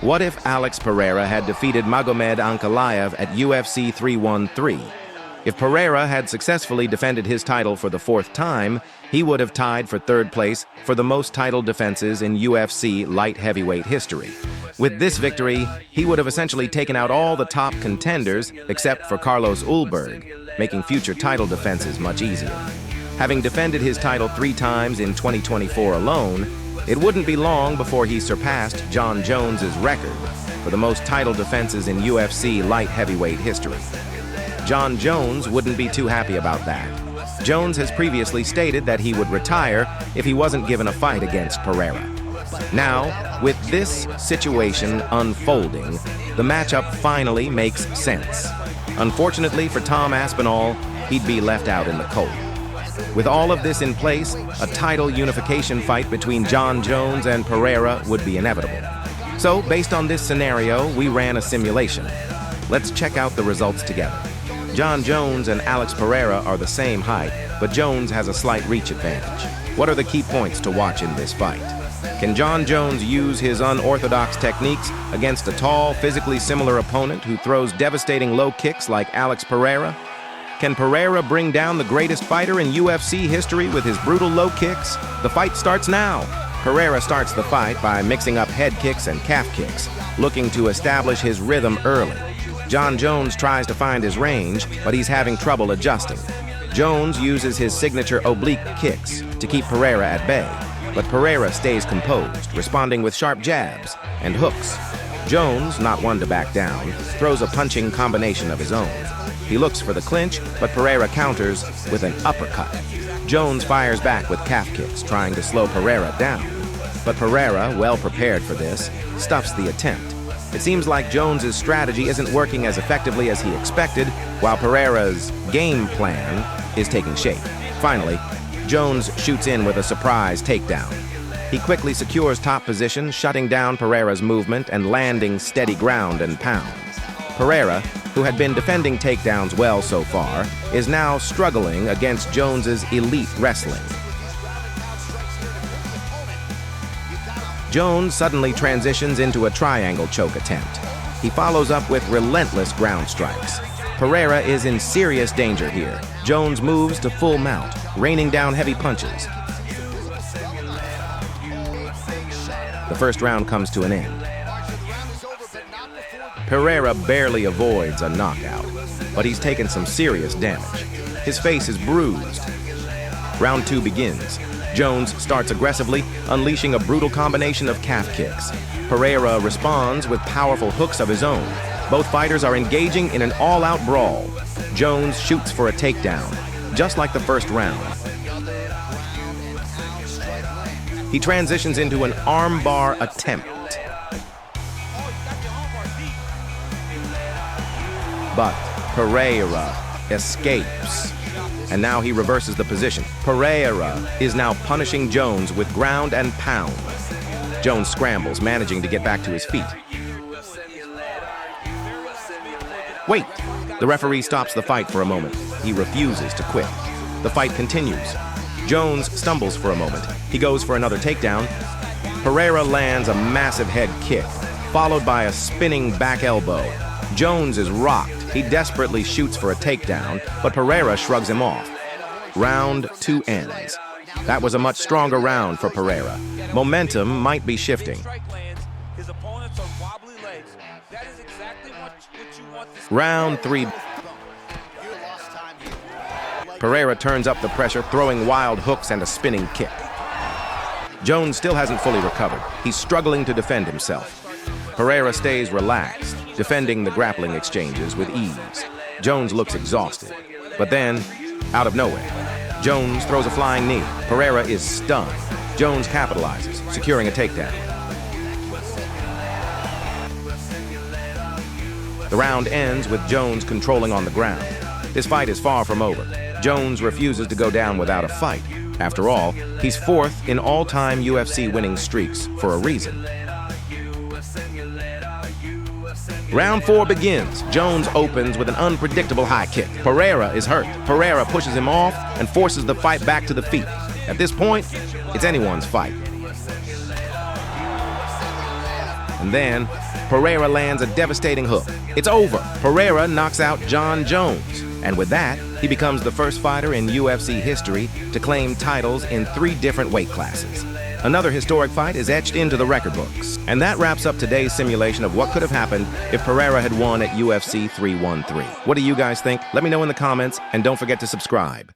What if Alex Pereira had defeated Magomed Ankalaev at UFC 313? If Pereira had successfully defended his title for the fourth time, he would have tied for third place for the most title defenses in UFC light heavyweight history. With this victory, he would have essentially taken out all the top contenders except for Carlos Ulberg, making future title defenses much easier. Having defended his title 3 times in 2024 alone, it wouldn't be long before he surpassed Jon Jones's record for the most title defenses in UFC light heavyweight history. Jon Jones wouldn't be too happy about that. Jones has previously stated that he would retire if he wasn't given a fight against Pereira. Now, with this situation unfolding, the matchup finally makes sense. Unfortunately for Tom Aspinall, he'd be left out in the cold. With all of this in place, a title unification fight between Jon Jones and Pereira would be inevitable. So, based on this scenario, we ran a simulation. Let's check out the results together. Jon Jones and Alex Pereira are the same height, but Jones has a slight reach advantage. What are the key points to watch in this fight? Can Jon Jones use his unorthodox techniques against a tall, physically similar opponent who throws devastating low kicks like Alex Pereira? Can Pereira bring down the greatest fighter in UFC history with his brutal low kicks? The fight starts now. Pereira starts the fight by mixing up head kicks and calf kicks, looking to establish his rhythm early. Jon Jones tries to find his range, but he's having trouble adjusting. Jones uses his signature oblique kicks to keep Pereira at bay, but Pereira stays composed, responding with sharp jabs and hooks. Jones, not one to back down, throws a punching combination of his own. He looks for the clinch, but Pereira counters with an uppercut. Jones fires back with calf kicks, trying to slow Pereira down. But Pereira, well prepared for this, stuffs the attempt. It seems like Jones's strategy isn't working as effectively as he expected, while Pereira's game plan is taking shape. Finally, Jones shoots in with a surprise takedown. He quickly secures top position, shutting down Pereira's movement and landing steady ground and pound. Pereira, who had been defending takedowns well so far, is now struggling against Jones's elite wrestling. Jones suddenly transitions into a triangle choke attempt. He follows up with relentless ground strikes. Pereira is in serious danger here. Jones moves to full mount, raining down heavy punches. The first round comes to an end. Pereira barely avoids a knockout, but he's taken some serious damage. His face is bruised. Round 2 begins. Jones starts aggressively, unleashing a brutal combination of calf kicks. Pereira responds with powerful hooks of his own. Both fighters are engaging in an all-out brawl. Jones shoots for a takedown, just like the first round. He transitions into an armbar attempt. But Pereira escapes, and now he reverses the position. Pereira is now punishing Jones with ground and pound. Jones scrambles, managing to get back to his feet. Wait! The referee stops the fight for a moment. He refuses to quit. The fight continues. Jones stumbles for a moment. He goes for another takedown. Pereira lands a massive head kick, followed by a spinning back elbow. Jones is rocked. He desperately shoots for a takedown, but Pereira shrugs him off. Round 2 ends. That was a much stronger round for Pereira. Momentum might be shifting. Round 3. Pereira turns up the pressure, throwing wild hooks and a spinning kick. Jones still hasn't fully recovered. He's struggling to defend himself. Pereira stays relaxed, defending the grappling exchanges with ease. Jones looks exhausted. But then, out of nowhere, Jones throws a flying knee. Pereira is stunned. Jones capitalizes, securing a takedown. The round ends with Jones controlling on the ground. This fight is far from over. Jones refuses to go down without a fight. After all, he's 4th in all-time UFC winning streaks for a reason. Round 4 begins. Jones opens with an unpredictable high kick. Pereira is hurt. Pereira pushes him off and forces the fight back to the feet. At this point, it's anyone's fight. And then, Pereira lands a devastating hook. It's over. Pereira knocks out John Jones. And with that, he becomes the first fighter in UFC history to claim titles in 3 different weight classes. Another historic fight is etched into the record books. And that wraps up today's simulation of what could have happened if Pereira had won at UFC 313. What do you guys think? Let me know in the comments, and don't forget to subscribe.